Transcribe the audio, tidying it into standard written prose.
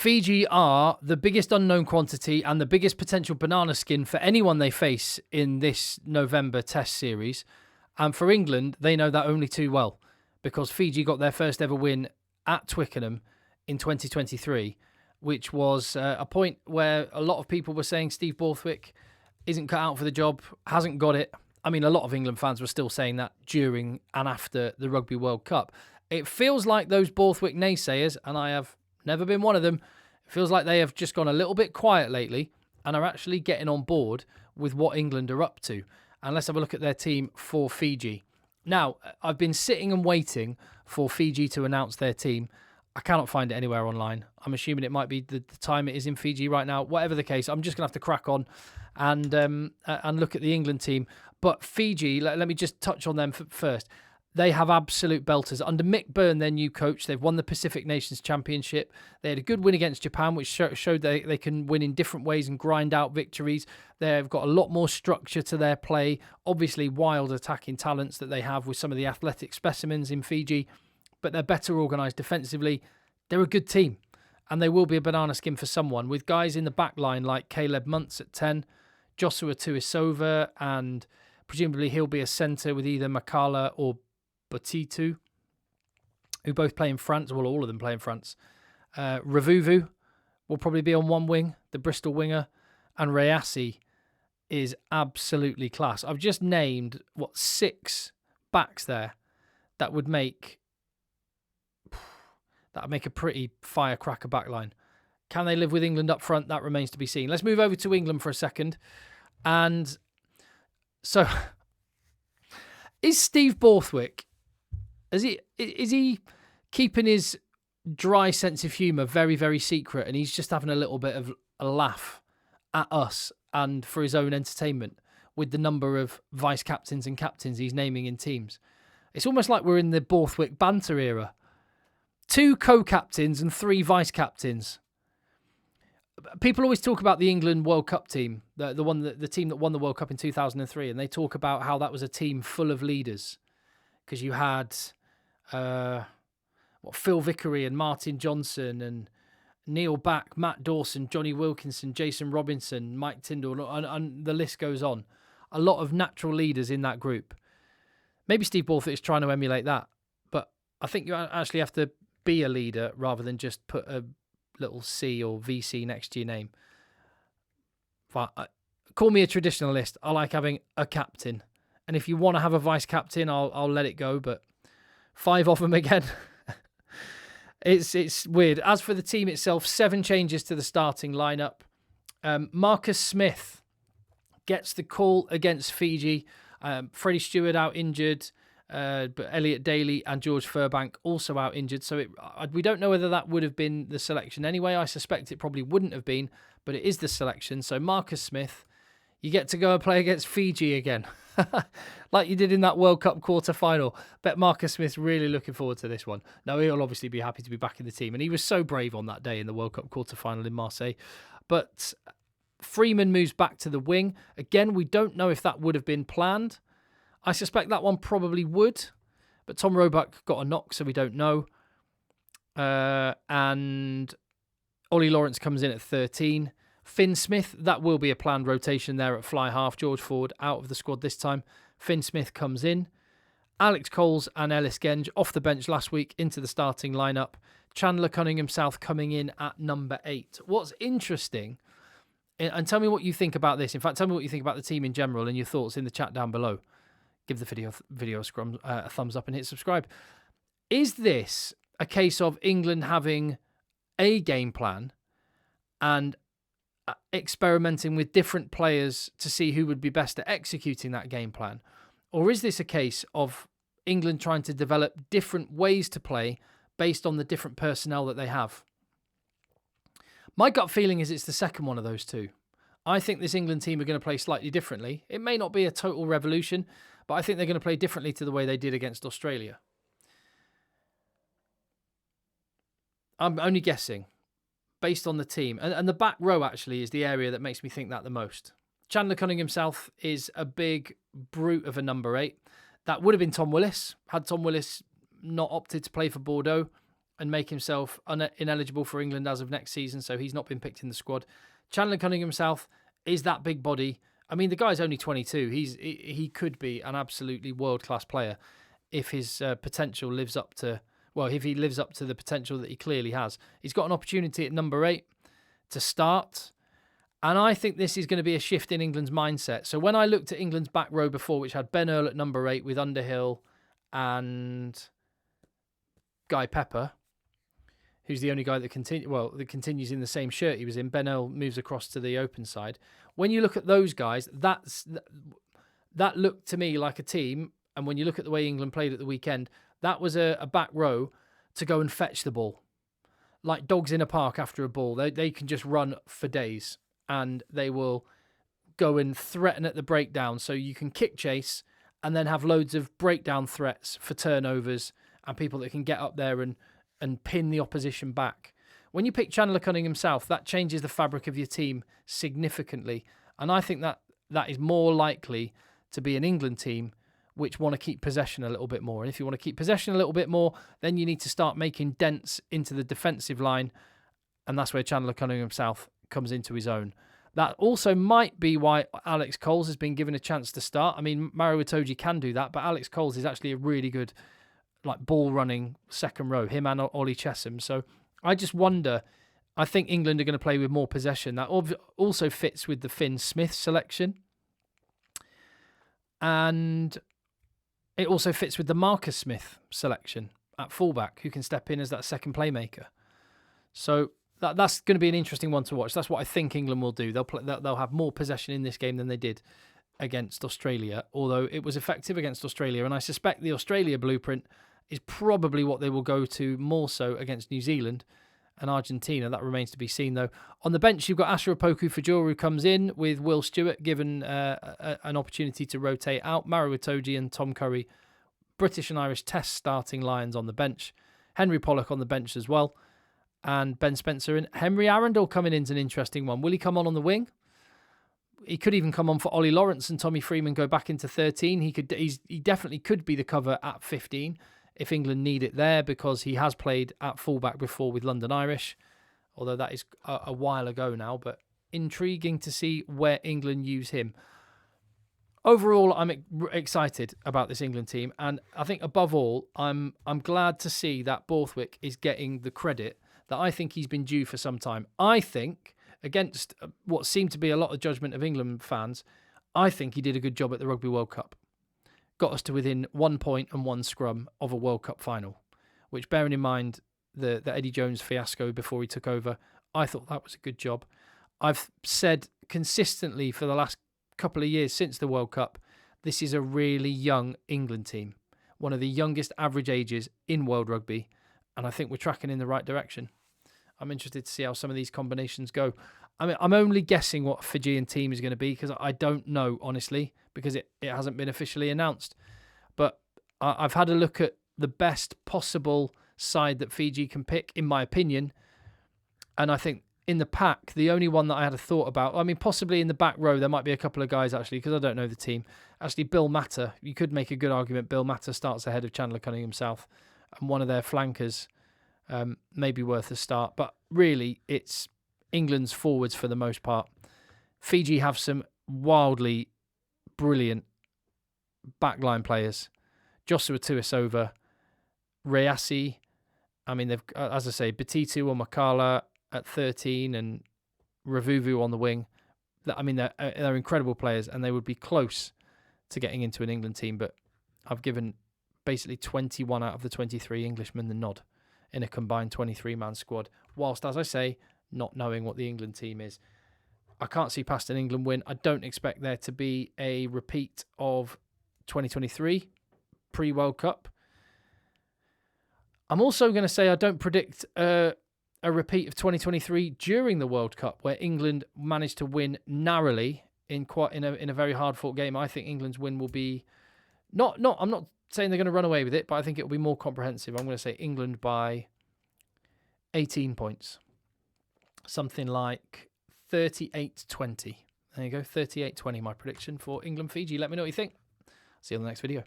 Fiji are the biggest unknown quantity and the biggest potential banana skin for anyone they face in this November Test series. And for England, they know that only too well because Fiji got their first ever win at Twickenham in 2023, which was a point where a lot of people were saying Steve Borthwick isn't cut out for the job, hasn't got it. I mean, a lot of England fans were still saying that during and after the Rugby World Cup. It feels like those Borthwick naysayers, and I have never been one of them, it feels like they have just gone a little bit quiet lately and are actually getting on board with what England are up to. And let's have a look at their team for Fiji. Now, I've been sitting and waiting for Fiji to announce their team. I cannot find it anywhere online. I'm assuming it might be the time it is in Fiji right now. Whatever the case, I'm just going to have to crack on and look at the England team. But Fiji, let me just touch on them first. They have absolute belters. Under Mick Byrne, their new coach, they've won the Pacific Nations Championship. They had a good win against Japan, which showed they can win in different ways and grind out victories. They've got a lot more structure to their play. Obviously, wild attacking talents that they have with some of the athletic specimens in Fiji, but they're better organised defensively. They're a good team, and they will be a banana skin for someone, with guys in the back line like Caleb Muntz at 10, Joshua Tuisova, and presumably he'll be a centre with either Makala or Botitu, who both play in France. Well, all of them play in France. Ravuvu will probably be on one wing, the Bristol winger, and Rayasi is absolutely class. I've just named, 6 backs there that would make a pretty firecracker backline. Can they live with England up front? That remains to be seen. Let's move over to England for a second. And so, is Steve Borthwick, is he keeping his dry sense of humour very, very secret, and he's just having a little bit of a laugh at us and for his own entertainment with the number of vice-captains and captains he's naming in teams? It's almost like we're in the Borthwick banter era. 2 co-captains and 3 vice-captains. People always talk about the England World Cup team, the team that won the World Cup in 2003, and they talk about how that was a team full of leaders because you had Phil Vickery and Martin Johnson and Neil Back, Matt Dawson, Johnny Wilkinson, Jason Robinson, Mike Tyndall, and the list goes on. A lot of natural leaders in that group. Maybe Steve Borthwick is trying to emulate that, but I think you actually have to be a leader rather than just put a little C or VC next to your name. Call me a traditionalist. I like having a captain. And if you want to have a vice captain, I'll let it go, but 5 of them again. It's weird. As for the team itself, 7 changes to the starting lineup. Marcus Smith gets the call against Fiji. Freddie Stewart out injured. But Elliot Daly and George Furbank also out injured. So we don't know whether that would have been the selection anyway. I suspect it probably wouldn't have been, but it is the selection. So Marcus Smith, you get to go and play against Fiji again. Like you did in that World Cup quarter-final. Bet Marcus Smith's really looking forward to this one. Now, he'll obviously be happy to be back in the team. And he was so brave on that day in the World Cup quarter-final in Marseille. But Freeman moves back to the wing. Again, we don't know if that would have been planned. I suspect that one probably would, but Tom Roebuck got a knock, so we don't know. And Ollie Lawrence comes in at 13. Finn Smith, that will be a planned rotation there at fly half. George Ford out of the squad this time. Finn Smith comes in. Alex Coles and Ellis Genge off the bench last week into the starting lineup. Chandler Cunningham South coming in at number 8. What's interesting, and tell me what you think about this. In fact, tell me what you think about the team in general and your thoughts in the chat down below. Give the video a thumbs up and hit subscribe. Is this a case of England having a game plan and experimenting with different players to see who would be best at executing that game plan? Or is this a case of England trying to develop different ways to play based on the different personnel that they have? My gut feeling is it's the second one of those two. I think this England team are going to play slightly differently. It may not be a total revolution, but I think they're going to play differently to the way they did against Australia. I'm only guessing based on the team. And the back row actually is the area that makes me think that the most. Chandler Cunningham South is a big brute of a number 8. That would have been Tom Willis. Had Tom Willis not opted to play for Bordeaux, and make himself ineligible for England as of next season, so he's not been picked in the squad. Chandler Cunningham South is that big body. I mean, the guy's only 22. He could be an absolutely world-class player if his potential lives up to... Well, if he lives up to the potential that he clearly has. He's got an opportunity at number 8 to start. And I think this is going to be a shift in England's mindset. So when I looked at England's back row before, which had Ben Earl at number 8 with Underhill and Guy Pepper, who's the only guy that continues in the same shirt he was in. Ben Earl moves across to the open side. When you look at those guys, that looked to me like a team. And when you look at the way England played at the weekend, that was a back row to go and fetch the ball. Like dogs in a park after a ball. They can just run for days. And they will go and threaten at the breakdown. So you can kick chase and then have loads of breakdown threats for turnovers and people that can get up there and pin the opposition back. When you pick Chandler Cunningham South, that changes the fabric of your team significantly. And I think that is more likely to be an England team which want to keep possession a little bit more. And if you want to keep possession a little bit more, then you need to start making dents into the defensive line. And that's where Chandler Cunningham South comes into his own. That also might be why Alex Coles has been given a chance to start. I mean, Maro Itoje can do that, but Alex Coles is actually a really good ball running second row, him and Ollie Chesham. So I just wonder, I think England are going to play with more possession. That also fits with the Finn Smith selection. And it also fits with the Marcus Smith selection at fullback, who can step in as that second playmaker. So that's going to be an interesting one to watch. That's what I think England will do. They'll have more possession in this game than they did against Australia, although it was effective against Australia. And I suspect the Australia blueprint is probably what they will go to more so against New Zealand and Argentina. That remains to be seen, though. On the bench, you've got Asher Opoku Fajuru comes in with Will Stewart given an opportunity to rotate out. Maro Itoje and Tom Curry, British and Irish Test starting Lions on the bench. Henry Pollock on the bench as well. And Ben Spencer and Henry Arundel coming in is an interesting one. Will he come on the wing? He could even come on for Ollie Lawrence and Tommy Freeman go back into 13. He definitely could be the cover at 15 if England need it there, because he has played at fullback before with London Irish, although that is a while ago now. But intriguing to see where England use him. Overall, I'm excited about this England team, and I think above all, I'm glad to see that Borthwick is getting the credit that I think he's been due for some time. I think, against what seemed to be a lot of judgment of England fans, I think he did a good job at the Rugby World Cup. Got us to within 1 point and 1 scrum of a World Cup final, which, bearing in mind the Eddie Jones fiasco before he took over, I thought that was a good job. I've said consistently for the last couple of years since the World Cup, this is a really young England team, one of the youngest average ages in world rugby, and I think we're tracking in the right direction. I'm interested to see how some of these combinations go. I mean, I'm only guessing what a Fijian team is going to be because I don't know, honestly, because it hasn't been officially announced. But I've had a look at the best possible side that Fiji can pick, in my opinion. And I think in the pack, the only one that I had a thought about, I mean, possibly in the back row, there might be a couple of guys, actually, because I don't know the team. Actually, Bill Matter, you could make a good argument. Bill Matter starts ahead of Chandler Cunningham South, and one of their flankers may be worth a start. But really, it's England's forwards for the most part. Fiji have some wildly brilliant backline players. Joshua Tuisova, Reasi. I mean, they've, as I say, Batitu or Makala at 13 and Ravuvu on the wing. I mean, they're incredible players, and they would be close to getting into an England team, but I've given basically 21 out of the 23 Englishmen the nod in a combined 23-man squad, whilst, as I say, not knowing what the England team is. I can't see past an England win. I don't expect there to be a repeat of 2023 pre-World Cup. I'm also going to say I don't predict a repeat of 2023 during the World Cup, where England managed to win narrowly in a very hard-fought game. I think England's win will be I'm not saying they're going to run away with it, but I think it will be more comprehensive. I'm going to say England by 18 points. Something like 38-20. There you go, 38-20, my prediction for England-Fiji. Let me know what you think. See you on the next video.